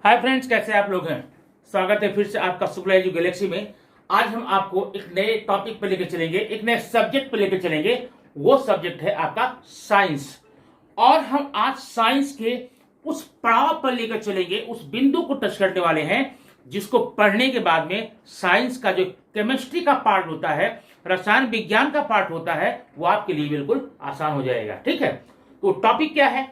Hi friends, कैसे आप लोग हैं। स्वागत है फिर से आपका शुक्ला एजू गैलेक्सी में। आज हम आपको एक नए टॉपिक पर लेकर चलेंगे, एक नए सब्जेक्ट पर लेकर चलेंगे। वो सब्जेक्ट है आपका साइंस। और हम आज साइंस के उस पड़ाव पर लेकर चलेंगे, उस बिंदु को टच करने वाले हैं जिसको पढ़ने के बाद में साइंस का जो केमिस्ट्री का पार्ट होता है, रसायन विज्ञान का पार्ट होता है, वो आपके लिए बिल्कुल आसान हो जाएगा। ठीक है, तो टॉपिक क्या है?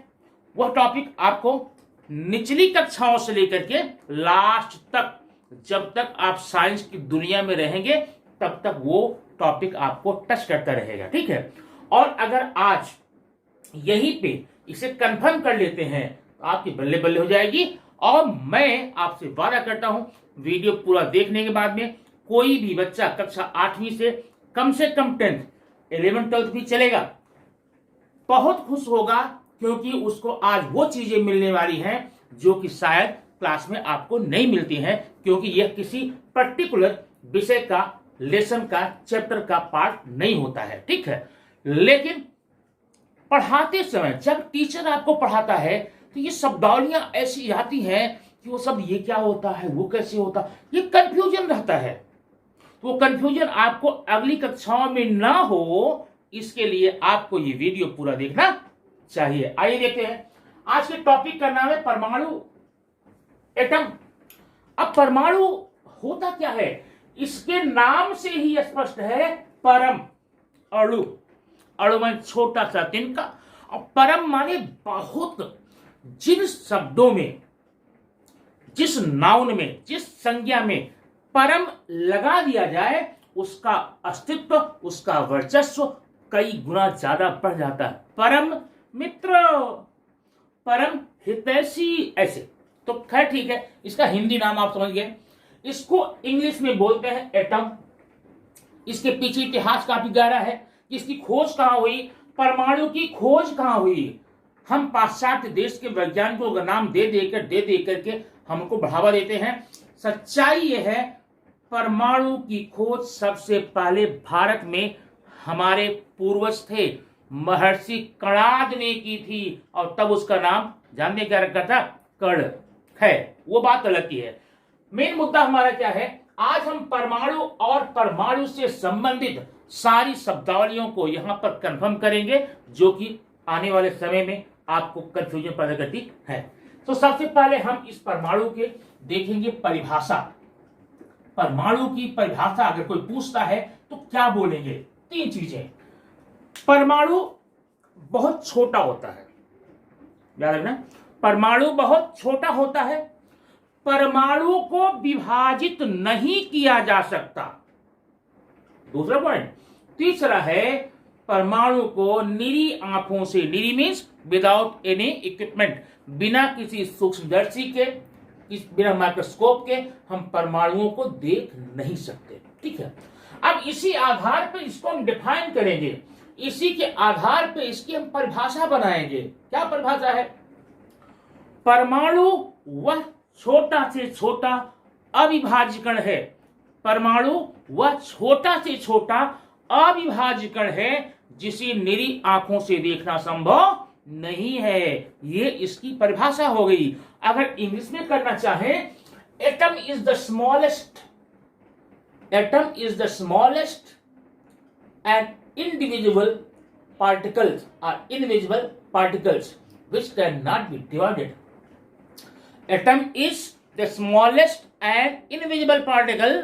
वह टॉपिक आपको निचली कक्षाओं से लेकर के लास्ट तक, जब तक आप साइंस की दुनिया में रहेंगे तब तक वो टॉपिक आपको टच करता रहेगा। ठीक है, और अगर आज यहीं पे इसे कंफर्म कर लेते हैं तो आपकी बल्ले बल्ले हो जाएगी। और मैं आपसे वादा करता हूं, वीडियो पूरा देखने के बाद में कोई भी बच्चा कक्षा 8वीं से कम 10th 11th 12th भी चलेगा, बहुत खुश होगा, क्योंकि उसको आज वो चीजें मिलने वाली हैं जो कि शायद क्लास में आपको नहीं मिलती हैं, क्योंकि यह किसी पर्टिकुलर विषय का, लेसन का, चैप्टर का पार्ट नहीं होता है। ठीक है, लेकिन पढ़ाते समय जब टीचर आपको पढ़ाता है तो ये शब्दावलियां ऐसी आती हैं कि वो सब ये क्या होता है, वो कैसे होता है, ये कंफ्यूजन रहता है। तो वो कंफ्यूजन आपको अगली कक्षाओं में ना हो, इसके लिए आपको ये वीडियो पूरा देखना चाहिए। आइए देखते हैं। आज के टॉपिक का नाम है परमाणु, एटम। अब परमाणु होता क्या है? इसके नाम से ही स्पष्ट है, परम, अणु। अणु माने छोटा सा तिनका, और परम माने बहुत। जिन शब्दों में, जिस नाउन में, जिस संज्ञा में परम लगा दिया जाए, उसका अस्तित्व, उसका वर्चस्व कई गुना ज्यादा बढ़ जाता है। परम मित्र, परम हितैषी, ऐसे। तो खैर ठीक है, इसका हिंदी नाम आप समझ गए। इसको इंग्लिश में बोलते हैं एटम। इसके पीछे इतिहास काफी गहरा है। इसकी खोज कहां हुई, परमाणु की खोज कहां हुई। हम पाश्चात्य देश के वैज्ञानिकों का नाम दे देकर के हमको बढ़ावा देते हैं। सच्चाई यह है, परमाणु की खोज सबसे पहले भारत में हमारे पूर्वज थे, महर्षि कणाद ने की थी। और तब उसका नाम जानने क्या रखा था? कण है। वो बात अलग की है। मेन मुद्दा हमारा क्या है? आज हम परमाणु और परमाणु से संबंधित सारी शब्दावलियों को यहां पर कंफर्म करेंगे, जो कि आने वाले समय में आपको कंफ्यूजन पैदा करती है। तो सबसे पहले हम इस परमाणु के देखेंगे परिभाषा। परमाणु की परिभाषा अगर कोई पूछता है तो क्या बोलेंगे? 3 चीजें। परमाणु बहुत छोटा होता है, याद रखना, परमाणु बहुत छोटा होता है। परमाणु को विभाजित नहीं किया जा सकता, दूसरा पॉइंट। तीसरा है, परमाणु को निरी आंखों से, निरी मीन्स विदाउट एनी इक्विपमेंट, बिना किसी सूक्ष्मदर्शी के, बिना माइक्रोस्कोप के हम परमाणुओं को देख नहीं सकते। ठीक है, अब इसी आधार पर इसको हम डिफाइन करेंगे, इसी के आधार पर इसकी हम परिभाषा बनाएंगे। क्या परिभाषा है? परमाणु वह छोटा से छोटा अविभाज्य कण है। परमाणु वह छोटा से छोटा अविभाज्य कण है जिसे निरी आंखों से देखना संभव नहीं है। ये इसकी परिभाषा हो गई। अगर इंग्लिश में करना चाहें, atom is the smallest, atom is the smallest and indivisible particles are invisible particles which cannot be divided. Atom is the smallest and invisible particle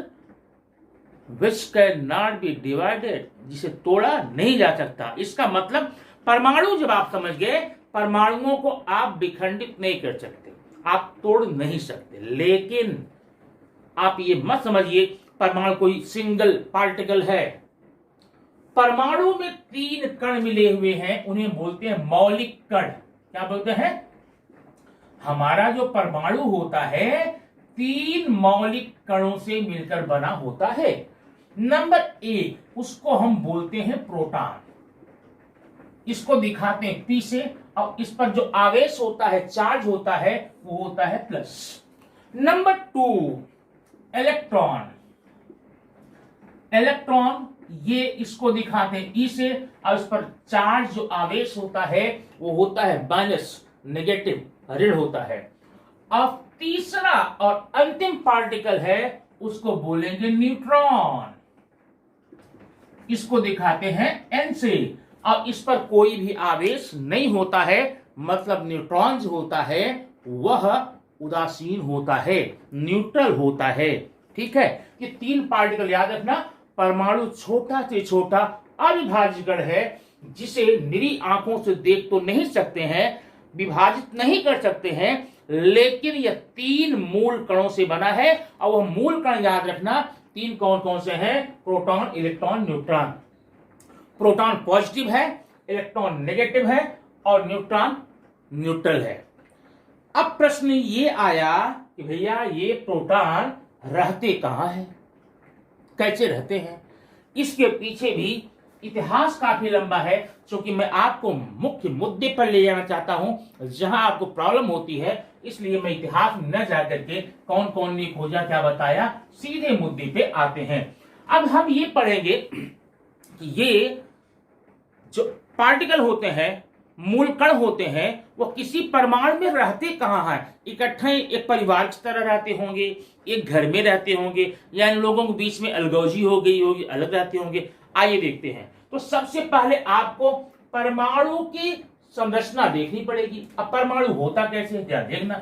which cannot be divided, जिसे तोड़ा नहीं जा सकता। इसका मतलब परमाणु जब आप समझ गए, परमाणुओं को आप विखंडित नहीं कर सकते, आप तोड़ नहीं सकते। लेकिन आप ये मत समझिए परमाणु कोई सिंगल पार्टिकल है। परमाणु में 3 कण मिले हुए हैं, उन्हें बोलते हैं मौलिक कण। क्या बोलते हैं? हमारा जो परमाणु होता है 3 मौलिक कणों से मिलकर बना होता है। नंबर 1, उसको हम बोलते हैं प्रोटॉन। इसको दिखाते हैं P से, और इस पर जो आवेश होता है, चार्ज होता है, वो होता है प्लस। Number 2, electron. इलेक्ट्रॉन, ये इसको दिखाते हैं ई से, और इस पर चार्ज जो आवेश होता है वो होता है माइनस, नेगेटिव, ऋण होता है। अब तीसरा और अंतिम पार्टिकल है उसको बोलेंगे न्यूट्रॉन। इसको दिखाते हैं N से। अब इस पर कोई भी आवेश नहीं होता है, मतलब न्यूट्रॉन जो होता है वह उदासीन होता है, न्यूट्रल होता है। ठीक है, ये 3 पार्टिकल याद रखना। परमाणु छोटा से छोटा अविभाज्य कण है जिसे निरी आंखों से देख तो नहीं सकते हैं, विभाजित नहीं कर सकते हैं, लेकिन यह 3 मूल कणों से बना है। और वह मूल कण याद रखना 3 कौन कौन से हैं? Proton, electron, neutron. Proton positive है, इलेक्ट्रॉन नेगेटिव है और न्यूट्रॉन न्यूट्रल है। अब प्रश्न ये आया कि भैया ये प्रोटॉन रहते कहां हैं, कैसे रहते हैं? इसके पीछे भी इतिहास काफी लंबा है, क्योंकि मैं आपको मुख्य मुद्दे पर ले जाना चाहता हूं जहां आपको प्रॉब्लम होती है। इसलिए मैं इतिहास में न जाकर के कौन कौन ने खोजा क्या बताया, सीधे मुद्दे पे आते हैं। अब हम ये पढ़ेंगे कि ये जो पार्टिकल होते हैं, मूल कण होते हैं, वो किसी परमाणु में रहते कहां हैं? इकट्ठे एक परिवार की तरह रहते होंगे, एक घर में रहते होंगे, या इन लोगों के बीच में अलगौजी हो गई होगी, अलग रहते होंगे। आइए देखते हैं। तो सबसे पहले आपको परमाणु की संरचना देखनी पड़ेगी। अब परमाणु होता कैसे है जरा देखना।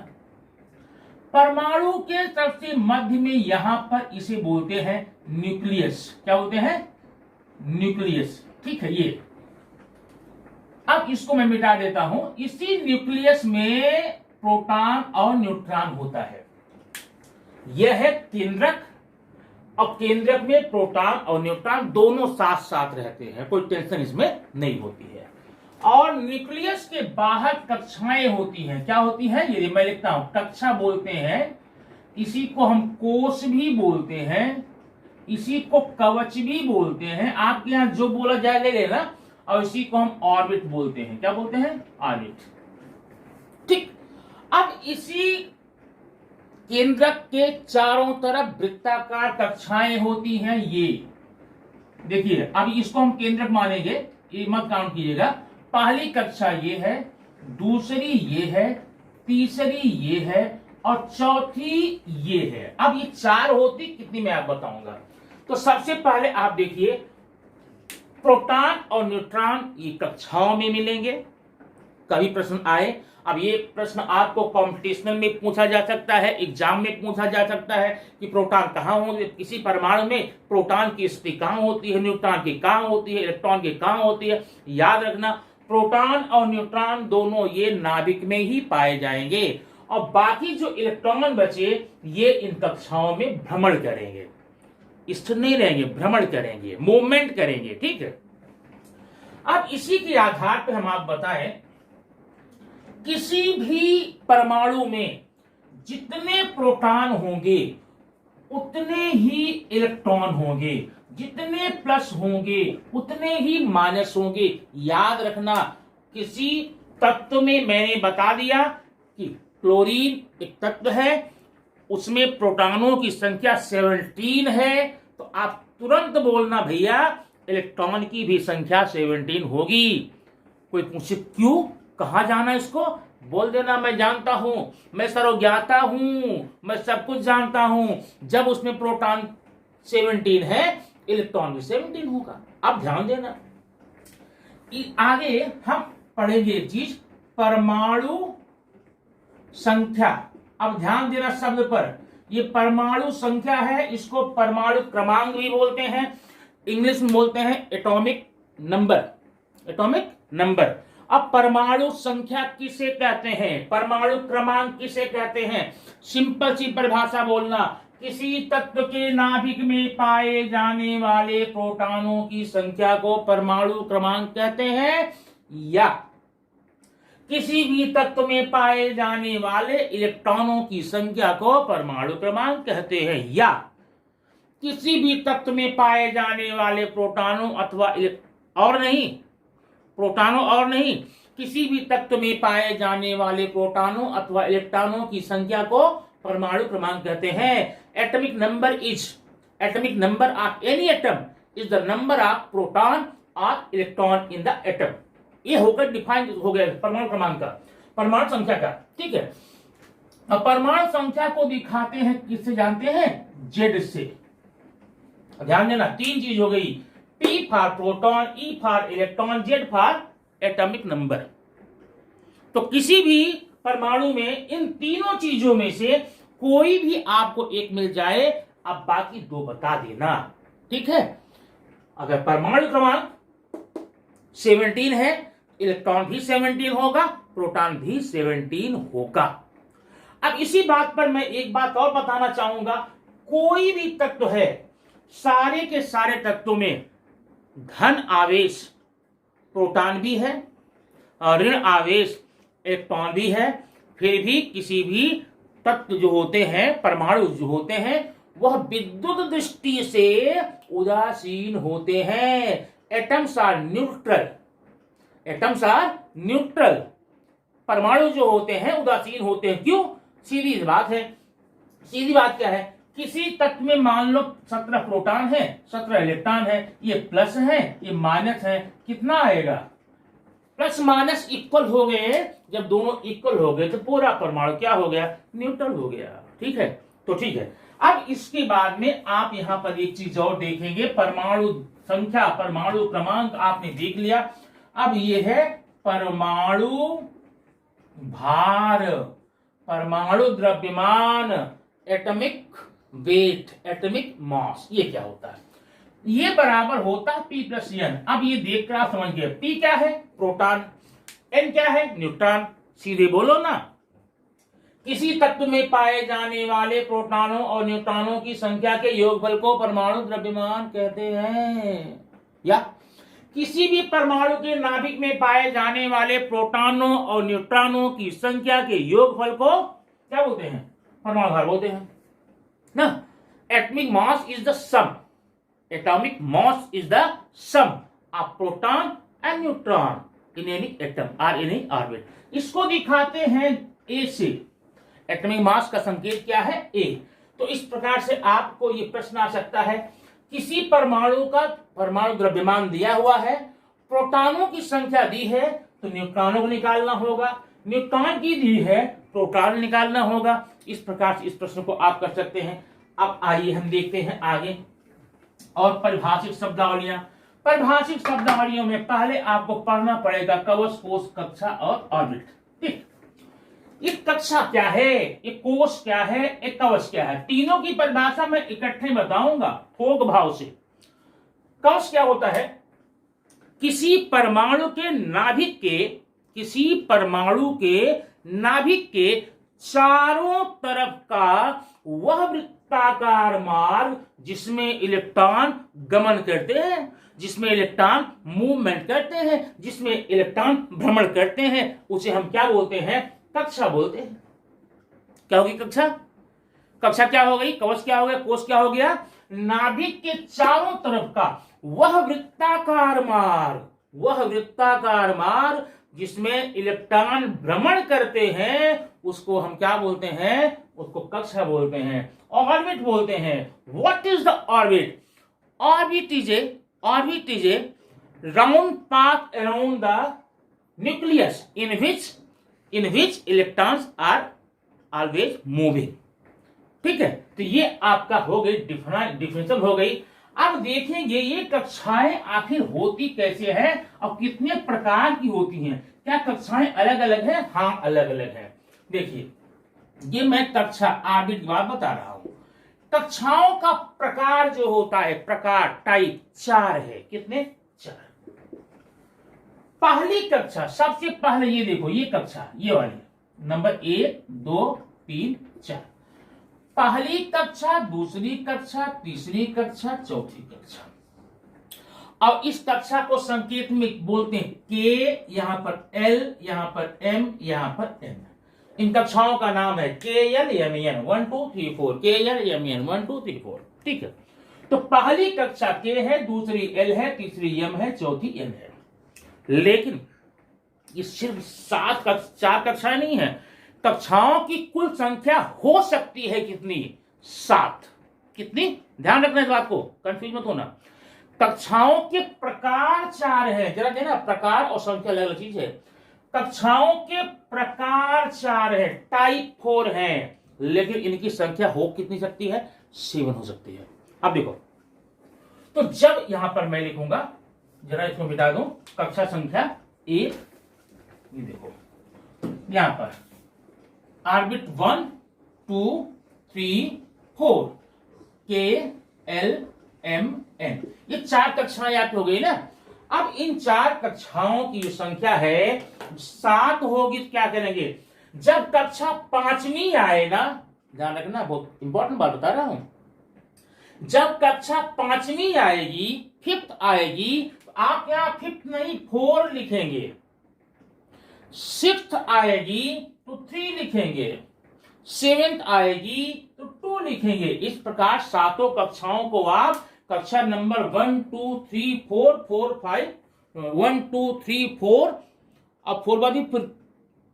परमाणु के सबसे मध्य में यहां पर इसे बोलते हैं न्यूक्लियस। क्या बोलते हैं? न्यूक्लियस। ठीक है, ये अब इसको मैं मिटा देता हूं। इसी न्यूक्लियस में प्रोटॉन और न्यूट्रॉन होता है। यह है केंद्रक, और केंद्रक में प्रोटॉन और न्यूट्रॉन दोनों साथ साथ रहते हैं, कोई टेंशन इसमें नहीं होती है। और न्यूक्लियस के बाहर कक्षाएं होती हैं। क्या होती हैं? ये मैं लिखता हूं, कक्षा बोलते हैं। इसी को हम कोश भी बोलते हैं, इसी को कवच भी बोलते हैं। आपके यहां जो बोला जाए ले लेना। और इसी को हम ऑर्बिट बोलते हैं। क्या बोलते हैं? ऑर्बिट। ठीक। अब इसी केंद्रक के चारों तरफ वृत्ताकार कक्षाएं होती हैं। ये देखिए, अब इसको हम केंद्रक मानेंगे, ये मत काउंट कीजिएगा। पहली कक्षा ये है, दूसरी ये है, तीसरी ये है और चौथी ये है। अब ये 4 होती कितनी मैं आप बताऊंगा। तो सबसे पहले आप देखिए, प्रोटॉन और न्यूट्रॉन ये कक्षाओं में मिलेंगे। कभी प्रश्न आए, अब ये प्रश्न आपको कॉम्पिटिशनल में पूछा जा सकता है, एग्जाम में पूछा जा सकता है कि प्रोटॉन कहाँ होंगे, किसी परमाणु में प्रोटॉन की स्थिति कहाँ होती है, न्यूट्रॉन की कहाँ होती है, इलेक्ट्रॉन की कहाँ होती है। याद रखना, प्रोटॉन और न्यूट्रॉन दोनों ये नाभिक में ही पाए जाएंगे, और बाकी जो इलेक्ट्रॉन बचे ये इन कक्षाओं में भ्रमण करेंगे, स्थिर नहीं रहेंगे, भ्रमण करेंगे, मूवमेंट करेंगे। ठीक है। अब इसी के आधार पर हम आप बताएं, किसी भी परमाणु में जितने प्रोटॉन होंगे उतने ही इलेक्ट्रॉन होंगे, जितने प्लस होंगे उतने ही माइनस होंगे। याद रखना, किसी तत्व में मैंने बता दिया कि क्लोरीन एक तत्व है, उसमें प्रोटॉनों की संख्या 17 है, तो आप तुरंत बोलना भैया इलेक्ट्रॉन की भी संख्या 17 होगी। कोई पूछे क्यों, कहां जाना, इसको बोल देना मैं जानता हूं, मैं सर्वज्ञाता हूं, मैं सब कुछ जानता हूं। जब उसमें प्रोटॉन 17 है, इलेक्ट्रॉन भी 17 होगा। अब ध्यान देना, आगे हम पढ़ेंगे एक चीज, परमाणु संख्या। अब ध्यान देना शब्द पर, ये परमाणु संख्या है, इसको परमाणु क्रमांक भी बोलते हैं, इंग्लिश में बोलते हैं एटॉमिक नंबर। Atomic number. अब परमाणु संख्या किसे कहते हैं, परमाणु क्रमांक किसे कहते हैं? सिंपल सी परिभाषा बोलना, किसी तत्व के नाभिक में पाए जाने वाले प्रोटॉनों की संख्या को परमाणु क्रमांक कहते हैं, या किसी भी तत्व में पाए जाने वाले इलेक्ट्रॉनों की संख्या को परमाणु क्रमांक कहते हैं, या किसी भी तत्व में पाए जाने वाले प्रोटॉनों अथवा और नहीं, प्रोटॉनों और नहीं, किसी भी तत्व में पाए जाने वाले प्रोटॉनों अथवा इलेक्ट्रॉनों की संख्या को परमाणु क्रमांक कहते हैं। Atomic number of any atom is the number of proton और इलेक्ट्रॉन इन द एटम। ये होकर डिफाइन हो गया परमाणु क्रमांक का, परमाणु संख्या का। ठीक है। अब परमाणु संख्या को दिखाते हैं किससे जानते हैं? जेड से। ध्यान देना, तीन चीज हो गई, P for proton, E for electron, Z for atomic number. तो किसी भी परमाणु में इन तीनों चीजों में से कोई भी आपको एक मिल जाए, अब बाकी दो बता देना, ठीक है। अगर परमाणु क्रमांक 17 है, इलेक्ट्रॉन भी 17 होगा, प्रोटॉन भी 17 होगा। अब इसी बात पर मैं एक बात और बताना चाहूंगा, कोई भी तत्व है, सारे के सारे तत्वों में धन आवेश प्रोटॉन भी है और ऋण आवेश इलेक्ट्रॉन भी है, फिर भी किसी भी तत्व जो होते हैं, परमाणु जो होते हैं, वह विद्युत दृष्टि से उदासीन होते हैं। Atoms are neutral, atoms are neutral. परमाणु जो होते हैं उदासीन होते हैं। क्यों? सीधी बात है। सीधी बात क्या है? किसी तत्व में मान लो 17 प्रोटॉन है, 17 इलेक्ट्रॉन है, ये प्लस है, ये माइनस है, कितना आएगा? प्लस माइनस इक्वल हो गए। जब दोनों इक्वल हो गए तो पूरा परमाणु क्या हो गया? न्यूट्रल हो गया। ठीक है, तो ठीक है। अब इसके बाद में आप यहां पर एक चीज और देखेंगे, परमाणु संख्या, परमाणु क्रमांक आपने देख लिया। अब ये है परमाणु भार, परमाणु द्रव्यमान, एटॉमिक वेट, एटॉमिक मास। ये क्या होता है? ये बराबर होता है P प्लस N। अब ये देख कर आप समझ गए, P क्या है? प्रोटॉन, N क्या है? न्यूट्रॉन। सीधे बोलो ना, किसी तत्व में पाए जाने वाले प्रोटॉनों और न्यूट्रॉनों की संख्या के योगफल को परमाणु द्रव्यमान कहते हैं। या किसी भी परमाणु के नाभिक में पाए जाने वाले प्रोटॉनों और न्यूट्रॉनों की संख्या के योगफल को क्या बोलते हैं? परमाणु भार बोलते हैं ना। Atomic mass is the sum, atomic mass is the sum of proton and neutron in any atom और इन एनी ऑर्बिट। इसको दिखाते हैं ए से। एटॉमिक मास का संकेत क्या है? ए। तो इस प्रकार से आपको ये प्रश्न आ सकता है, किसी परमाणु का परमाणु द्रव्यमान दिया हुआ है, प्रोटॉनों की संख्या दी है, तो न्यूट्रॉनों को निकालना होगा, न्यूट्रॉन की दी है, प्रोटॉन निकालना होगा। इस प्रकार से इस प्रश्न को आप कर सकते हैं। अब आइए हम देखते हैं आगे और परिभाषिक शब्दावलियां। परिभाषिक शब्दावलियों में पहले आपको पढ़ना पड़ेगा कवच, कोश, कक्षा और ऑर्बिट। ठीक, ये कक्षा क्या है, ये कोश क्या है, एक कवच क्या है, तीनों की परिभाषा मैं इकट्ठे बताऊंगा थोक भाव से। कवच क्या होता है? किसी परमाणु के नाभिक के, किसी परमाणु के नाभिक के चारों तरफ का वह वृत्ताकार मार्ग जिसमें इलेक्ट्रॉन गमन करते हैं, जिसमें इलेक्ट्रॉन मूवमेंट करते हैं, जिसमें इलेक्ट्रॉन भ्रमण करते हैं, उसे हम क्या बोलते हैं? कक्षा बोलते हैं। क्या होगी कक्षा? कक्षा क्या हो गई? कवच क्या हो गया? कोश क्या हो गया? नाभिक के चारों तरफ का वह वृत्ताकार मार्ग, वह वृत्ताकार मार्ग जिसमें इलेक्ट्रॉन भ्रमण करते हैं, उसको हम क्या बोलते हैं? उसको कक्षा बोलते हैं, ऑर्बिट बोलते हैं। What is the orbit? Orbit is A round path around the nucleus in which electrons are always moving। ठीक है, तो ये आपका हो गई डिफरेंशियल हो गई। अब देखेंगे ये कक्षाएं आखिर होती कैसे हैं और कितने प्रकार की होती हैं। क्या कक्षाएं अलग अलग हैं? हाँ, अलग अलग हैं। देखिए, ये मैं कक्षा ऑर्बिट की बात बता रहा हूं। कक्षाओं का प्रकार जो होता है, प्रकार टाइप 4 है। कितने? 4। पहली कक्षा, सबसे पहले ये देखो, ये कक्षा, ये वाली नंबर 1 2 3 4। पहली कक्षा, दूसरी कक्षा, तीसरी कक्षा, चौथी कक्षा। अब इस कक्षा को संकेत में बोलते हैं के, यहां पर एल, यहां पर एम, यहां पर एन। इन कक्षाओं का नाम है के एल एम एन 1 2 3 4, के एल एम एन 1 2 3 4। ठीक है, तो पहली कक्षा के है, दूसरी एल है, तीसरी एम है, चौथी एन है। लेकिन ये सिर्फ 4 कक्षाएं नहीं है। कक्षाओं की कुल संख्या हो सकती है कितनी? 7। कितनी? ध्यान रखना इस बात को, कंफ्यूज मत होना। कक्षाओं के प्रकार 4 हैं। जरा देना, प्रकार और संख्या अलग अलग चीज है। कक्षाओं के प्रकार 4 है, टाइप 4 है, लेकिन इनकी संख्या हो कितनी सकती है? 7 हो सकती है। अब देखो, तो जब यहां पर मैं लिखूंगा, जरा इसको मिटा दूं, कक्षा संख्या 1, ये देखो यहां पर ऑर्बिट 1 2 3 4 के एल एम एन, ये 4 कक्षाएं आपकी हो गई ना। अब इन 4 कक्षाओं की जो संख्या है 7 होगी, तो क्या करेंगे? जब कक्षा 5वीं आए ना, ध्यान रखना, बहुत इंपॉर्टेंट बात बता रहा हूं, जब कक्षा 5वीं आएगी, 5th आएगी, तो आप यहां 5th नहीं 4 लिखेंगे, 6th आएगी तो 3 लिखेंगे, 7th आएगी तो 2 लिखेंगे। इस प्रकार 7 कक्षाओं को आप कक्षा नंबर 1 2 3 4 4 5 1 2 3 4, अब 4 बाद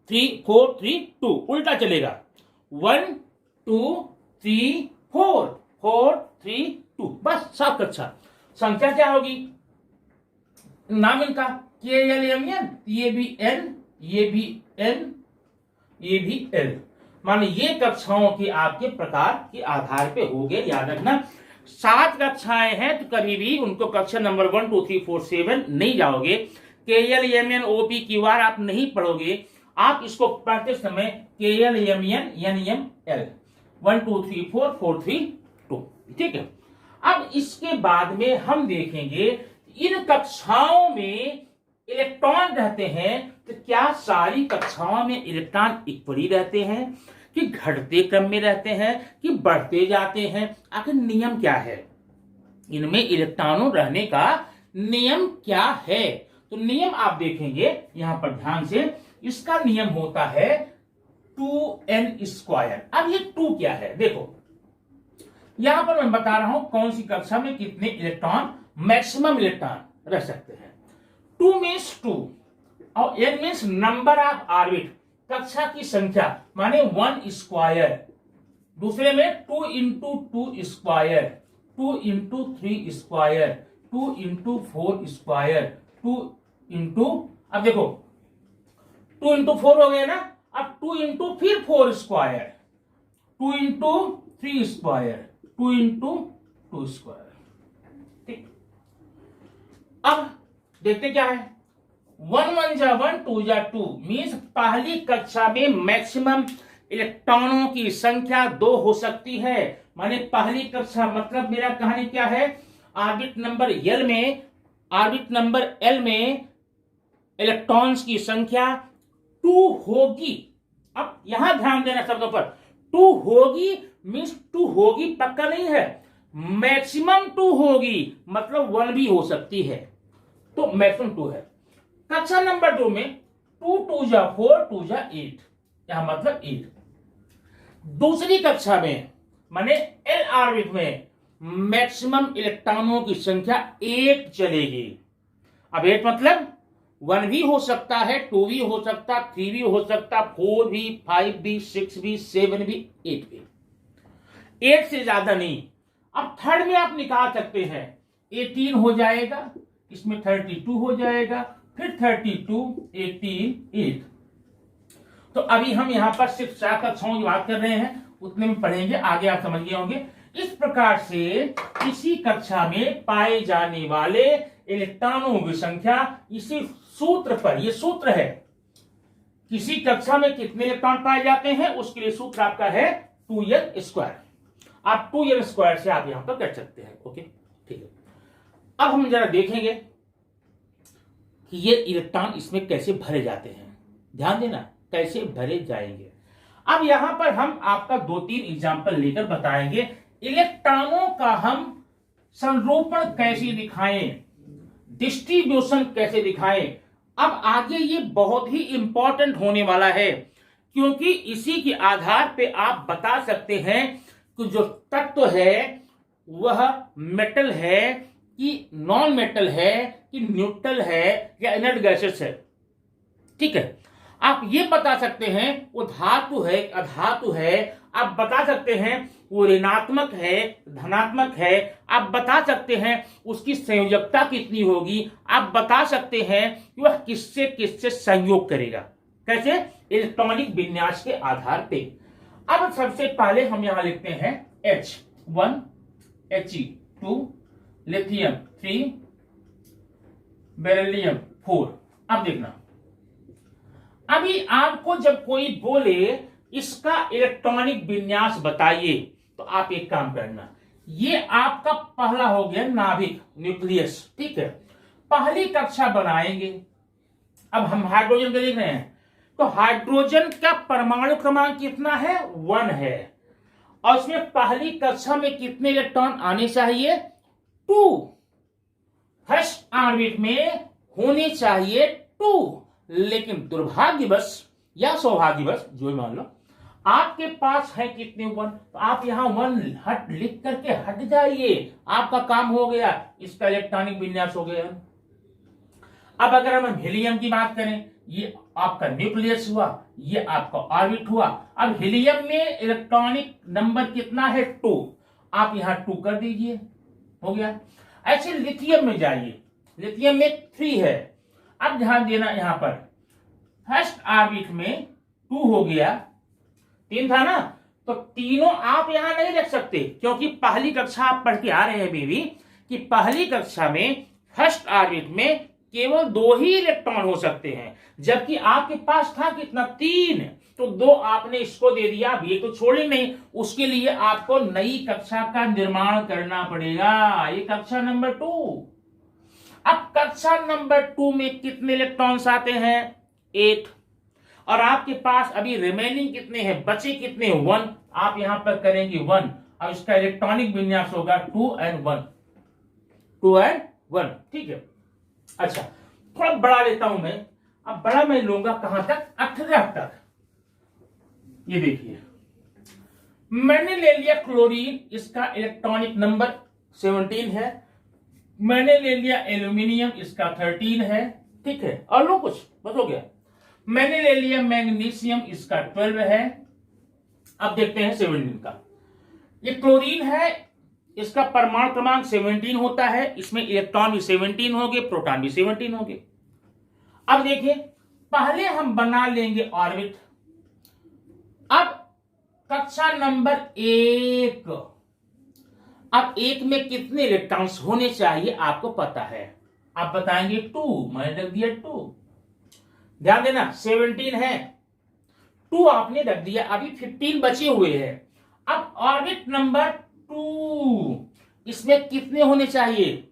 3 4 3 2, उल्टा चलेगा, 1 2 3 4 4 3 2, बस 7 कक्षा। संख्या क्या होगी? नाम इनका KLMN, ये भी N, ये भी N, ये भी L, माने ये कक्षाओं की आपके प्रकार के आधार पे हो गए। याद रखना 7 कक्षाएं हैं, तो कभी भी उनको कक्षा नंबर 1 2 3 4 7 नहीं जाओगे। KLMN OP QR आप नहीं पढ़ोगे, आप इसको पढ़ते समय KLMN NML 1 2 3 4 4 3 2, ठीक है। अब इसके बाद में हम देखेंगे इन कक्षाओं में इलेक्ट्रॉन रहते हैं, तो क्या सारी कक्षाओं में इलेक्ट्रॉन इक्वली रहते हैं, कि घटते क्रम में रहते हैं, कि बढ़ते जाते हैं? आखिर नियम क्या है? इनमें इलेक्ट्रॉनों रहने का नियम क्या है? तो नियम आप देखेंगे यहां पर ध्यान से, इसका नियम होता है 2n²। अब ये 2 क्या है? देखो यहां पर मैं बता रहा हूं कौन सी कक्षा में कितने इलेक्ट्रॉन, मैक्सिमम इलेक्ट्रॉन रह सकते हैं। 2 मीन्स 2 और n means number of orbit, कक्षा की संख्या, माने 1²। दूसरे में 2 इंटू 2², 2 इंटू 3², 2 इंटू 4², 2 इंटू, अब देखो 2 इंटू 4 हो गया ना, अब 2 इंटू फिर 4², 2 इंटू 3², 2 इंटू 2², ठीक। अब देखते क्या है, 1 1 जा 1 2 जा 2, मीन्स पहली कक्षा में मैक्सिमम इलेक्ट्रॉनों की संख्या 2 हो सकती है। माने पहली कक्षा मतलब मेरा कहानी क्या है, ऑर्बिट नंबर L में, ऑर्बिट नंबर L में इलेक्ट्रॉन्स की संख्या 2 होगी। अब यहां ध्यान देना शब्दों पर, 2 होगी मीन्स 2 होगी पक्का नहीं है, मैक्सिमम 2 होगी, मतलब 1 भी हो सकती है, तो मैक्सिमम 2 है। कक्षा नंबर 2 में 2 2 जा 4 2 जा 8, यहां मतलब 8। दूसरी कक्षा में माने L ऑर्बिट में मैक्सिमम इलेक्ट्रॉनों की संख्या 8 चलेगी। अब 8 मतलब 1 भी हो सकता है, 2 भी हो सकता, 3 भी हो सकता, 4 भी, 5 भी, 6 भी, 7 भी, 8 भी, 8 से ज्यादा नहीं। अब थर्ड में आप निकाल सकते हैं, 18 हो जाएगा, इसमें 32 हो जाएगा, फिर 32 18 8। तो अभी हम यहां पर सिर्फ 4 कक्षाओं की बात कर रहे हैं, उतने में पढ़ेंगे, आगे आप समझ गए होंगे। इस प्रकार से इसी कक्षा में पाए जाने वाले इलेक्ट्रॉनों की संख्या इसी सूत्र पर, यह सूत्र है, किसी कक्षा में कितने इलेक्ट्रॉन पाए जाते हैं उसके लिए सूत्र आपका है 2n²। आप 2n² से आप यहां पर कर सकते हैं। ओके, ठीक है। अब हम जरा देखेंगे कि ये इलेक्ट्रॉन इसमें कैसे भरे जाते हैं। ध्यान देना, कैसे भरे जाएंगे। अब यहां पर हम आपका 2-3 एग्जाम्पल लेकर बताएंगे इलेक्ट्रॉनों का हम संरूपण कैसे दिखाएं, डिस्ट्रीब्यूशन कैसे दिखाएं। अब आगे ये बहुत ही इंपॉर्टेंट होने वाला है, क्योंकि इसी के आधार पे आप बता सकते हैं कि जो तत्व है वह मेटल है कि नॉन मेटल है, कि न्यूट्रल है या इनर्ट गैसेस है। ठीक है, आप ये बता सकते हैं वो धातु है अधातु है, आप बता सकते हैं वो ऋणात्मक है धनात्मक है, आप बता सकते हैं उसकी संयोजकता कितनी होगी, आप बता सकते हैं कि वह किससे किससे संयोग करेगा। कैसे? इलेक्ट्रॉनिक विन्यास के आधार पे। अब सबसे पहले हम यहां लिखते हैं H1 He2 लिथियम 3 बेरिलियम 4। अब देखना, अभी आपको जब कोई बोले इसका इलेक्ट्रॉनिक विन्यास बताइए, तो आप एक काम करना, ये आपका पहला हो गया नाभिक, न्यूक्लियस, ठीक है। पहली कक्षा बनाएंगे। अब हम हाइड्रोजन को देख रहे हैं, तो हाइड्रोजन का परमाणु क्रमांक कितना है? 1 है, और उसमें पहली कक्षा में कितने इलेक्ट्रॉन आने चाहिए? 2। फर्स्ट ऑर्बिट में होने चाहिए 2, लेकिन दुर्भाग्यवश या सौभाग्यवश जो भी मान लो, आपके पास है कितने? 1। तो आप यहां 1 हट लिख करके हट जाइए, आपका काम हो गया, इसका इलेक्ट्रॉनिक विन्यास हो गया। अब अगर हम हीलियम की बात करें, ये आपका न्यूक्लियस हुआ, ये आपका ऑर्बिट हुआ। अब हीलियम में इलेक्ट्रॉनिक नंबर कितना है? 2। आप यहां 2 कर दीजिए, हो गया। ऐसे लिथियम में जाइए, लिथियम में 3 है। अब ध्यान देना, यहां पर फर्स्ट ऑर्बिट में 2 हो गया, 3 था ना, तो तीनों आप यहां नहीं रख सकते, क्योंकि पहली कक्षा आप पढ़ के आ रहे हैं बेबी कि पहली कक्षा में फर्स्ट ऑर्बिट में केवल 2 ही इलेक्ट्रॉन हो सकते हैं, जबकि आपके पास था कितना? 3। तो 2 आपने इसको दे दिया, अब ये तो छोड़े नहीं, उसके लिए आपको नई कक्षा का निर्माण करना पड़ेगा। ये कक्षा नंबर 2। अब कक्षा नंबर 2 में कितने इलेक्ट्रॉन्स आते हैं? 8। और आपके पास अभी रिमेनिंग कितने हैं? बचे कितने? 1। आप यहां पर करेंगे 1। अब इसका इलेक्ट्रॉनिक विन्यास होगा 2 and 1, 2 and 1, ठीक है। अच्छा, थोड़ा बड़ा लेता हूं मैं। अब बड़ा मैं लूंगा कहां तक? 18 तक। ये देखिए, मैंने ले लिया क्लोरीन, इसका इलेक्ट्रॉनिक नंबर 17 है। मैंने ले लिया एल्यूमिनियम, इसका 13 है, ठीक है। और लो कुछ बस, हो गया। मैंने ले लिया मैग्नीशियम, इसका 12 है। अब देखते हैं 17 का। ये क्लोरीन है, इसका परमाणु क्रमांक 17 होता है, इसमें इलेक्ट्रॉन भी 17 होंगे, प्रोटॉन भी 17 होंगे। अब देखिए, पहले हम बना लेंगे ऑर्बिट। अब कक्षा नंबर 1, अब 1 में कितने इलेक्ट्रॉन्स होने चाहिए आपको पता है, आप बताएंगे 2, मैंने रख दिया 2। ध्यान देना, 17 है, 2 आपने रख दिया, अभी 15 बचे हुए हैं। अब ऑर्बिट नंबर 2, इसमें कितने होने चाहिए?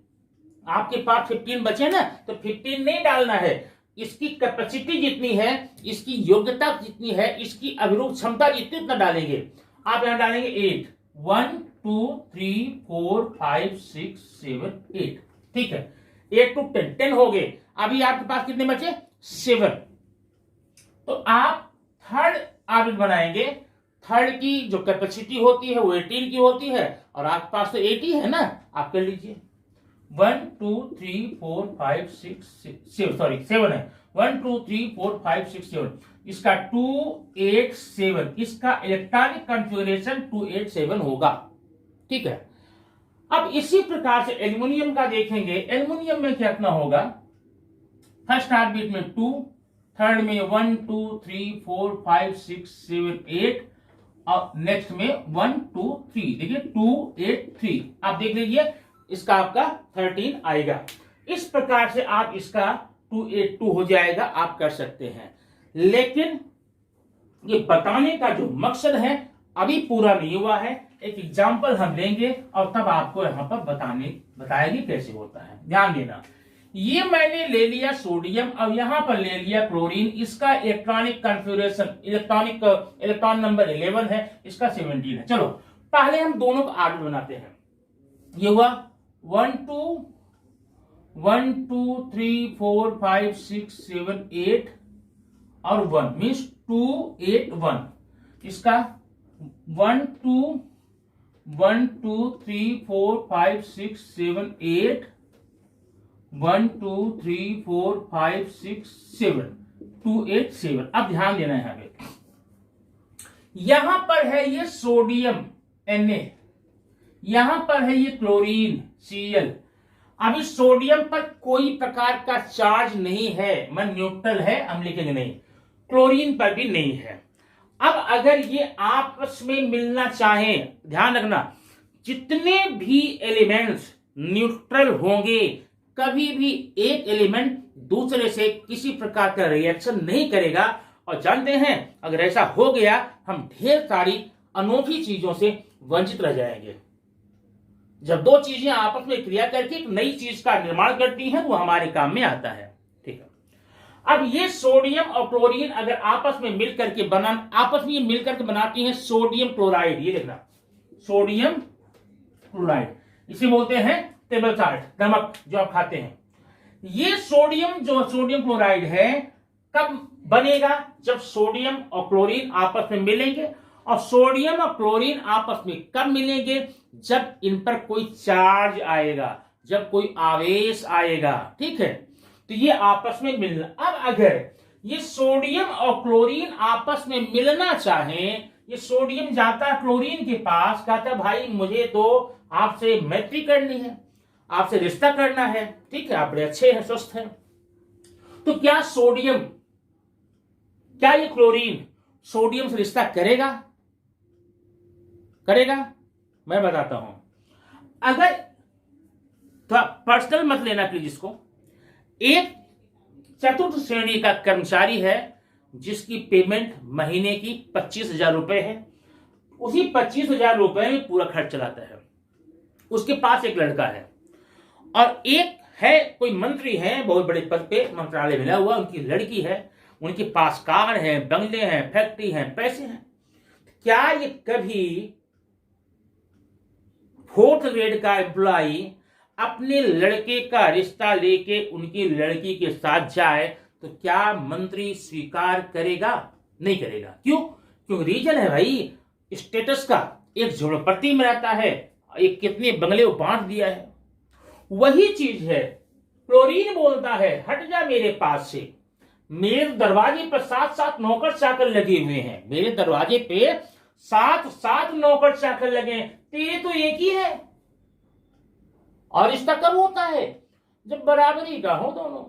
आपके पास 15 बचे ना, तो 15 नहीं डालना है, इसकी कैपेसिटी जितनी है, इसकी योग्यता जितनी है, इसकी अभिरूप क्षमता जितनी, उतना डालेंगे। आप यहां डालेंगे 8, 1 2 3 4 5 6 7 8, ठीक है। 8 to 10 हो गए। अभी आपके पास कितने बचे? 7। तो आप थर्ड ऑर्बिट बनाएंगे। थर्ड की जो कैपेसिटी होती है वो 18 की होती है, और आपके पास तो 80 है ना, आप कर लीजिए। 1 2 3 4 5 6 7 है। 1 2 3 4 5 6 7, इसका 2 8 7, इसका इलेक्ट्रॉनिक कॉन्फ़िगरेशन 287 होगा, ठीक है। अब इसी प्रकार से एल्युमिनियम का देखेंगे। एल्युमिनियम में कितना होगा? फर्स्ट ऑर्बिट में 2, थर्ड में 1 2 3 4 5 6 7 8, और नेक्स्ट में 1 2 3, देखिए 2 8 3, आप देख लीजिए, इसका आपका 13 आएगा। इस प्रकार से आप इसका 282 हो जाएगा, आप कर सकते हैं। लेकिन ये बताने का जो मकसद है अभी पूरा नहीं हुआ है। एक एग्जांपल हम लेंगे और तब आपको यहां पर बताएंगे कैसे होता है। ध्यान देना, ये मैंने ले लिया सोडियम, अब यहां पर ले लिया क्लोरीन, इसका इलेक्ट्रॉनिक कॉन्फ़िगरेशन इलेक्ट्रॉन नंबर 11 है, इसका 17 है। चलो पहले हम दोनों का ऑर्डर बनाते हैं। ये हुआ 1 2 3 4 5 6 7 8 और 1 मीन्स 2 8 1, इसका 1 2 3 4 5 6 7 8, 1 2 3 4 5 6 7, 2 8 7। अब ध्यान देना है हमें, यहां पर है ये सोडियम Na, यहां पर है ये क्लोरीन Cl। अभी सोडियम पर कोई प्रकार का चार्ज नहीं है, मन न्यूट्रल है, हम लिखेंगे नहीं। क्लोरीन पर भी नहीं है। अब अगर ये आपस में मिलना चाहें, ध्यान रखना, जितने भी एलिमेंट्स न्यूट्रल होंगे, कभी भी एक एलिमेंट दूसरे से किसी प्रकार का रिएक्शन नहीं करेगा। और जानते हैं, अगर ऐसा हो गया, हम ढेर सारी अनोखी चीजों से वंचित रह जाएंगे। जब दो चीजें आपस में क्रिया करके एक नई चीज का निर्माण करती हैं, वो हमारे काम में आता है। ठीक है, अब ये सोडियम और क्लोरीन अगर आपस में मिलकर के मिलकर के बनाती हैं सोडियम क्लोराइड। ये देखना, सोडियम क्लोराइड, इसे बोलते हैं टेबल साल्ट, नमक जो आप खाते हैं। ये सोडियम क्लोराइड है, कब बनेगा? जब सोडियम और क्लोरीन आपस में मिलेंगे। और सोडियम और क्लोरीन आपस में कब मिलेंगे? जब इन पर कोई चार्ज आएगा, जब कोई आवेश आएगा। ठीक है, तो ये आपस में मिलना। अब अगर ये सोडियम और क्लोरीन आपस में मिलना चाहें, ये सोडियम जाता है क्लोरीन के पास, कहता भाई मुझे तो आपसे मैत्री करनी है, आपसे रिश्ता करना है। ठीक है, आप बड़े अच्छे हैं, स्वस्थ हैं। तो क्या ये क्लोरीन सोडियम से रिश्ता करेगा? मैं बताता हूं। अगर थोड़ा पर्सनल मत लेना प्लीज इसको। एक चतुर्थ श्रेणी का कर्मचारी है जिसकी पेमेंट महीने की 25,000 रुपए है। उसी 25,000 रुपए में पूरा खर्च चलाता है। उसके पास एक लड़का है और एक है कोई मंत्री है, बहुत बड़े पद पे मंत्रालय मिला हुआ, उनकी लड़की है, उनके पास कार है, बंगले हैं, फैक्ट्री है, पैसे हैं। क्या ये कभी फोर्थ ग्रेड का एम्प्लॉई अपने लड़के का रिश्ता लेके उनकी लड़की के साथ जाए तो क्या मंत्री स्वीकार करेगा? नहीं करेगा। क्यों? क्योंकि रीजन है भाई स्टेटस का। एक झोपड़पट्टी में रहता है, एक कितने बंगले बांट दिया है। वही चीज है, क्लोरीन बोलता है हट जा मेरे पास से। मेरे दरवाजे पर 7-7 नौकर चाकर लगे हुए हैं, मेरे दरवाजे पे 7-7 नौकर चाकर लगे हैं, तेरे तो एक ही है। और रिश्ता कब होता है? जब बराबरी का हो दोनों।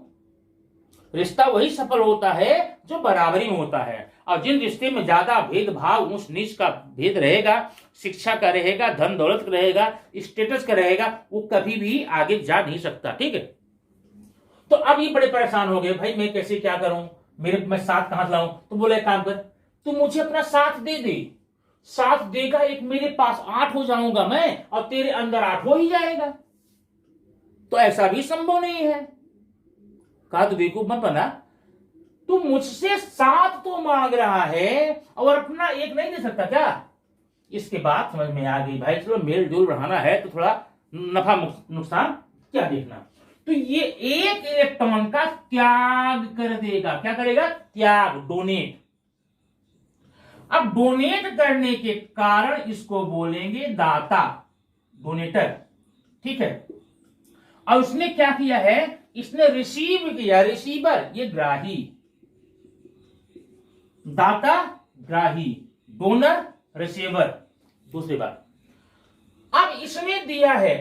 रिश्ता वही सफल होता है जो बराबरी में होता है। और जिन रिश्ते में ज्यादा भेदभाव, ऊंच नीच का भेद रहेगा, शिक्षा का रहेगा, धन दौलत का रहेगा, स्टेटस का रहेगा, वो कभी भी आगे जा नहीं सकता। ठीक है, तो अब ये बड़े परेशान हो गए, भाई मैं कैसे क्या करूं, मैं साथ कहां से लाऊं? तो बोले काम कर, तू मुझे अपना साथ दे। साथ देगा एक, मेरे पास 8 हो जाऊंगा मैं और तेरे अंदर 8 हो ही जाएगा। तो ऐसा भी संभव नहीं है। कहा तो बेवकूफ मत बना, तू मुझसे 7 तो मांग रहा है और अपना एक नहीं दे सकता क्या? इसके बाद समझ में आ गई, भाई चलो मेल जोल बढ़ाना है तो थोड़ा नफा नुकसान क्या देखना। तो ये एक इलेक्ट्रॉन का त्याग कर देगा। क्या करेगा? त्याग, डोनेट। अब डोनेट करने के कारण इसको बोलेंगे दाता, डोनेटर। ठीक है, और उसने क्या किया है? इसने रिसीव किया, रिसीवर ये ग्राही, दाता ग्राही, डोनर रिसीवर। दूसरी बात, अब इसने दिया है,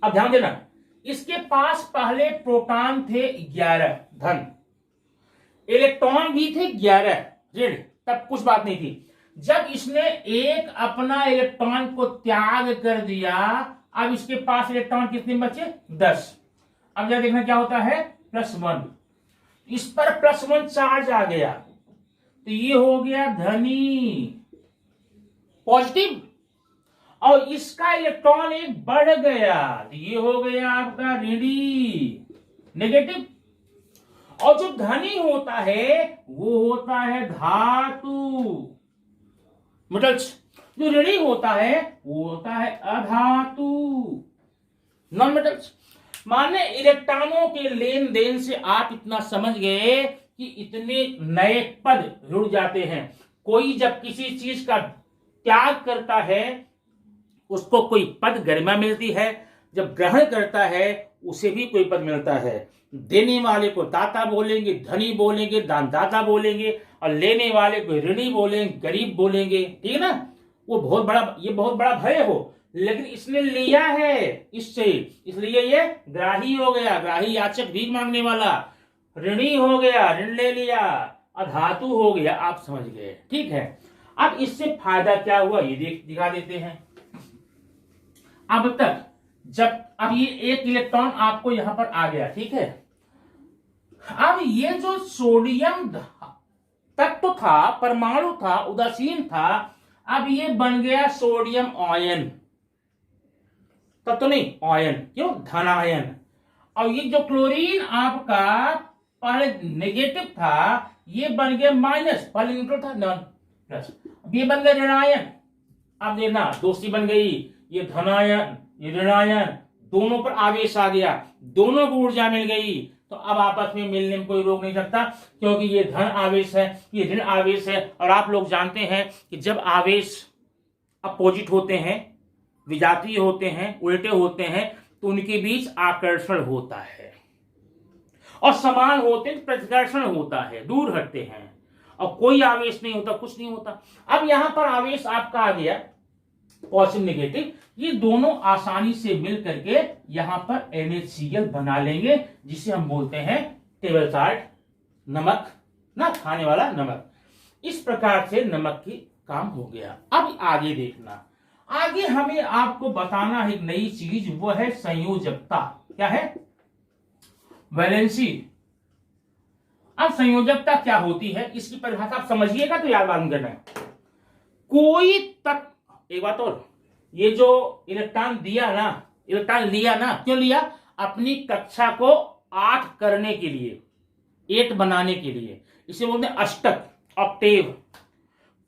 अब ध्यान देना, इसके पास पहले प्रोटॉन थे 11 धन, इलेक्ट्रॉन भी थे 11 ऋण, तब कुछ बात नहीं थी। जब इसने एक अपना इलेक्ट्रॉन को त्याग कर दिया, अब इसके पास इलेक्ट्रॉन कितने बचे? 10। अब जरा देखना क्या होता है, +1। इस पर +1 चार्ज आ गया तो ये हो गया धनी, पॉजिटिव। और इसका इलेक्ट्रॉन एक बढ़ गया तो ये हो गया आपका ऋणी, नेगेटिव। और जो धनी होता है वो होता है धातु, मेटल्स। जो ऋणी होता है वो होता है अधातु, नॉन मेटल्स। माने इलेक्ट्रॉनों के लेन देन से आप इतना समझ गए कि इतने नए पद जुड़ जाते हैं। कोई जब किसी चीज का त्याग करता है उसको कोई पद गरिमा मिलती है, जब ग्रहण करता है उसे भी कोई पद मिलता है। देने वाले को दाता बोलेंगे, धनी बोलेंगे, दानदाता बोलेंगे, और लेने वाले को ऋणी बोलेंगे, गरीब बोलेंगे। ठीक है ना, ये बहुत बड़ा भय हो, लेकिन इसने लिया है इससे, इसलिए ये ग्राही हो गया, ग्राही याचक भीख मांगने वाला। ऋणी हो गया, ऋण ले लिया, अधातु हो गया, आप समझ गए, ठीक है। अब इससे फायदा क्या हुआ ये दिखा देते हैं। अब तक जब अब ये एक इलेक्ट्रॉन आपको यहां पर आ गया, ठीक है। अब ये जो सोडियम तत्व था, परमाणु था, उदासीन था, अब ये बन गया सोडियम आयन। तत्व नहीं, आयन, क्यों, धनायन। और ये जो क्लोरीन आपका पहले नेगेटिव था, ये बन गया माइनस, पहले न्यूट्रल था, नॉन प्लस, अब ये बन गया ऋणायन। अब देखना दोस्ती बन गई, ये धनायन ये ऋणायन, दोनों पर आवेश आ गया, दोनों को ऊर्जा मिल गई, तो अब आपस में मिलने में कोई रोक नहीं सकता, क्योंकि ये धन आवेश है, ये ऋण आवेश है। और आप लोग जानते हैं कि जब आवेश अपोजिट होते हैं, विजातीय होते हैं, उल्टे होते हैं, तो उनके बीच आकर्षण होता है, और समान होते हैं प्रतिकर्षण होता है, दूर हटते हैं, और कोई आवेश नहीं होता, कुछ नहीं होता। अब यहां पर आवेश आपका आ गया पॉजिटिव नेगेटिव, ये दोनों आसानी से मिल करके यहां पर NaCl बना लेंगे, जिसे हम बोलते हैं टेबल साल्ट, नमक ना, खाने वाला नमक। इस प्रकार से नमक की काम हो गया। अब आगे देखना, आगे हमें आपको बताना है एक नई चीज, वो है संयोजकता। क्या है? वैलेंसी। अब संयोजकता क्या होती है, इसकी परिभाषा आप समझिएगा तो याद मालूम करना है। कोई तत्व, एक बात और, ये जो इलेक्ट्रॉन लिया ना, क्यों लिया? अपनी कक्षा को 8 करने के लिए, 8 बनाने के लिए, इसे बोलते हैं अष्टक, ऑक्टेव।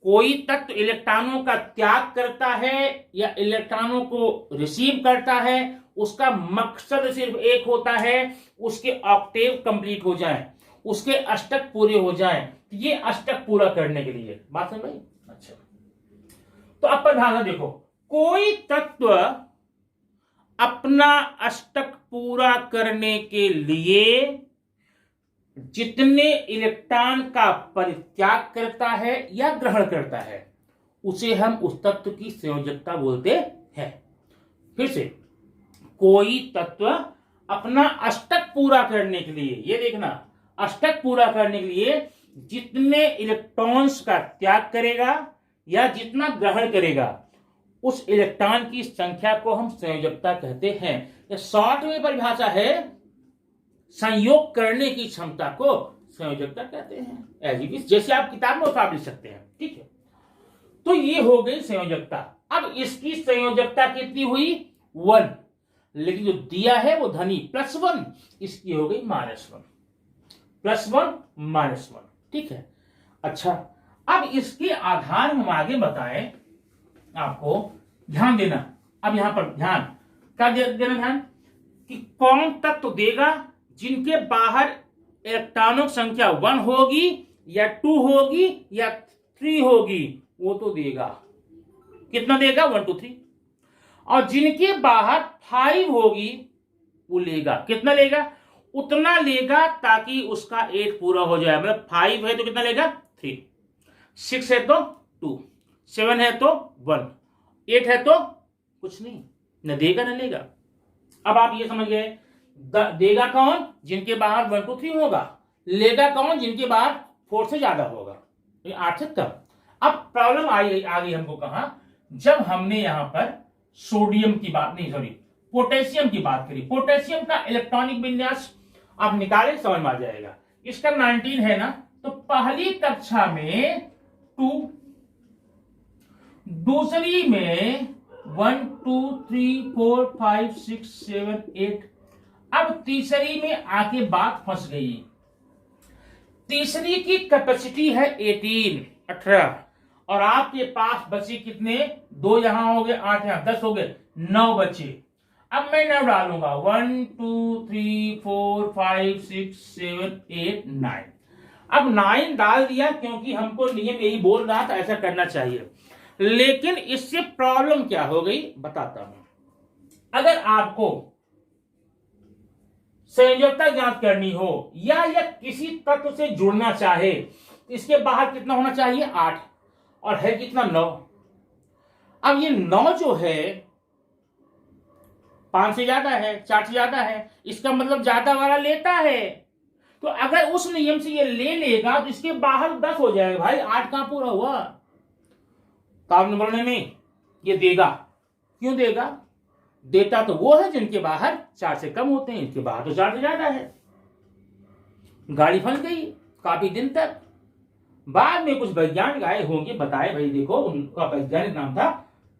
कोई तत्व इलेक्ट्रॉनों का त्याग करता है या इलेक्ट्रॉनों को रिसीव करता है, उसका मकसद सिर्फ एक होता है, उसके ऑक्टेव कंप्लीट हो जाए, उसके अष्टक पूरे हो जाए। ये अष्टक पूरा करने के लिए, बात समझ भाई? अच्छा, तो अब परिभाषा देखो, कोई तत्व अपना अष्टक पूरा करने के लिए जितने इलेक्ट्रॉन का परित्याग करता है या ग्रहण करता है, उसे हम उस तत्व की संयोजकता बोलते हैं। फिर से, कोई तत्व अपना अष्टक पूरा करने के लिए, ये देखना, अष्टक पूरा करने के लिए जितने इलेक्ट्रॉन्स का त्याग करेगा या जितना ग्रहण करेगा, उस इलेक्ट्रॉन की संख्या को हम संयोजकता कहते हैं। यह शॉर्ट में परिभाषा है, संयोग करने की क्षमता को संयोजकता कहते हैं। एज इट इज, जैसे आप किताब में उतार लिख सकते हैं, ठीक है। तो ये हो गई संयोजकता। अब इसकी संयोजकता कितनी हुई? 1, लेकिन जो दिया है वो धनी +1, इसकी हो गई -1, +1 -1, ठीक है। अच्छा, अब इसके आधार हम आगे बताएं, आपको ध्यान देना। अब यहां पर ध्यान क्या देना, ध्यान कि कौन तत्व देगा जिनके बाहर इलेक्ट्रॉनों की संख्या 1 होगी या 2 होगी या 3 होगी, वो तो देगा। कितना देगा? 1 2 3। और जिनके बाहर 5 होगी वो लेगा। कितना लेगा? उतना लेगा ताकि उसका 8 पूरा हो जाए। मतलब 5 है तो कितना लेगा? 3, 6 है तो 2, 7 है तो 1, 8 है तो कुछ नहीं, न देगा न लेगा। अब आप ये समझ गए, देगा कौन? जिनके बाहर 1 2 3 होगा। लेगा कौन? जिनके बाहर 4 से ज्यादा होगा, 8 से कम। अब प्रॉब्लम आ गई हमको कहां? जब हमने यहां पर सोडियम की बात नहीं, सॉरी, पोटेशियम की बात करी। पोटेशियम का इलेक्ट्रॉनिक विन्यास आप निकालें, समझ में आ जाएगा। इसका 19 है ना, तो पहली कक्षा में 2, दूसरी में 1 2 3 4 5 6 7 8। अब तीसरी में आके बात फंस गई। तीसरी की कैपेसिटी है 18, और आपके पास बचे कितने? 2 यहां हो गए, 8 यहां, 10 हो गए, 9 बचे। अब मैं 9 डालूंगा, 1 2 3 4 5 6 7 8 9। अब 9 डाल दिया क्योंकि हमको नियम यही बोल रहा था, ऐसा करना चाहिए। लेकिन इससे प्रॉब्लम क्या हो गई बताता हूं। अगर आपको संयोजकता ज्ञात करनी हो या किसी तत्व से जुड़ना चाहे, तो इसके बाहर कितना होना चाहिए? 8, और है कितना? 9। अब ये 9 जो है 5 से ज्यादा है, 4 से ज्यादा है, इसका मतलब ज्यादा वाला लेता है। तो अगर उस नियम से ये ले लेगा तो इसके बाहर 10 हो जाएगा भाई, 8 कहां पूरा हुआ। तो आपने बोलने नहीं ये देगा, क्यों देगा? देता तो वो है जिनके बाहर 4 से कम होते हैं, इनके बाहर तो 4 से ज्यादा है। गाड़ी फंस गई काफी दिन तक, बाद में कुछ वैज्ञानिक आए होंगे, बताए भाई देखो, उनका वैज्ञानिक नाम था,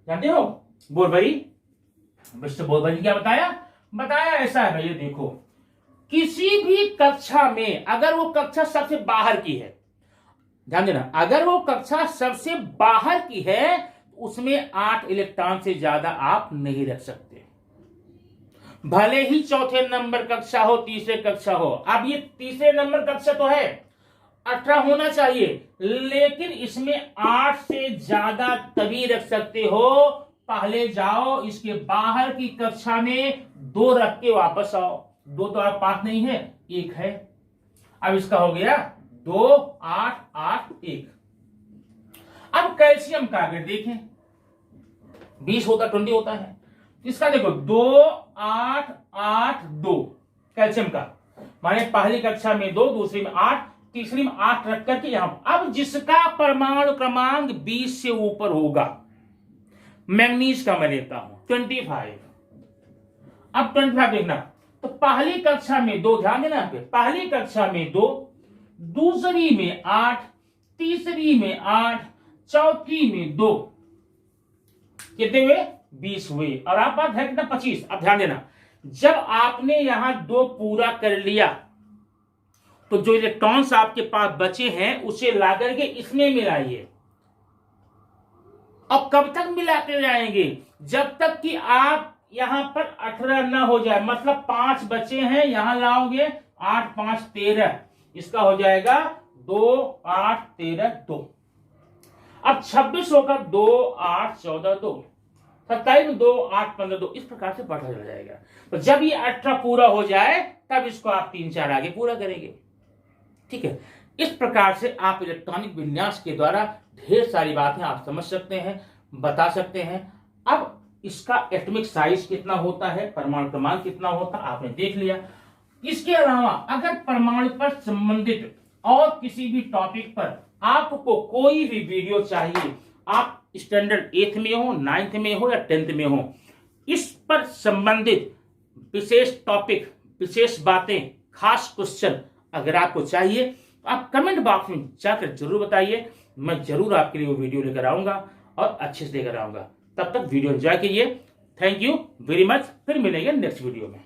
जानते हो, बोरबरी। मिस्टर बोरबरी क्या बताया ऐसा है भाई, देखो किसी भी कक्षा में अगर वो कक्षा सबसे बाहर की है, ध्यान देना, अगर वो कक्षा सबसे बाहर की है उसमें 8 इलेक्ट्रॉन से ज्यादा आप नहीं रख सकते, भले ही चौथे नंबर कक्षा हो, तीसरे कक्षा हो। अब ये तीसरे नंबर कक्षा तो है, 18 होना चाहिए, लेकिन इसमें 8 से ज्यादा तभी रख सकते हो, पहले जाओ इसके बाहर की कक्षा में 2 रख के वापस आओ। 2 तो आप पास नहीं है, 1 है। अब इसका हो गया 2 8 8 1। अब कैल्शियम का अगर देखें 20 होता 20 होता है, इसका देखो 2 8 8 2 कैल्शियम का, माने पहली कक्षा में 2, दूसरी में 8, तीसरी में 8 रख करके यहां। अब जिसका परमाणु क्रमांक 20 से ऊपर होगा, मैंगनीज का मैं लेता हूं 25। अब 25 देखना, तो पहली कक्षा में 2, ध्यान देना, पहली कक्षा में 2, दूसरी में 8, तीसरी में 8, चौथी में 2, कितने हुए? 20 हुए। और आप बात है कितना? 25। अब ध्यान देना, जब आपने यहां 2 पूरा कर लिया तो जो इलेक्ट्रॉन्स आपके पास बचे हैं उसे ला करके इसमें मिलाइए। अब कब तक मिलाते जाएंगे? जब तक कि आप यहां पर 18 ना हो जाए, मतलब 5 बचे हैं, यहां लाओगे 8 5 13, इसका हो जाएगा 2 8 13 2। अब 26 होगा 2 8 14 2, 27 2 8 15 2, इस प्रकार से बढ़ा चला जाएगा। तो जब ये 18 पूरा हो जाए तब इसको आप 3 4 आगे पूरा करेंगे, ठीक है। इस प्रकार से आप इलेक्ट्रॉनिक विन्यास के द्वारा ढेर सारी बातें आप समझ सकते हैं, बता सकते हैं। अब इसका एटॉमिक साइज कितना होता है, परमाणु क्रमांक कितना होता है, आपने देख लिया। इसके अलावा अगर परमाणु पर संबंधित और किसी भी टॉपिक पर आपको कोई भी वीडियो चाहिए, आप स्टैंडर्ड 8th में हो, 9th में हो या 10th में हो, इस पर संबंधित विशेष टॉपिक, विशेष बातें, खास क्वेश्चन अगर आपको चाहिए तो आप कमेंट बॉक्स में जाकर जरूर बताइए, मैं जरूर आपके लिए वो वीडियो लेकर आऊंगा और अच्छे से लेकर आऊंगा। तब तक वीडियो एंजॉय कीजिए। थैंक यू वेरी मच, फिर मिलेंगे नेक्स्ट वीडियो में।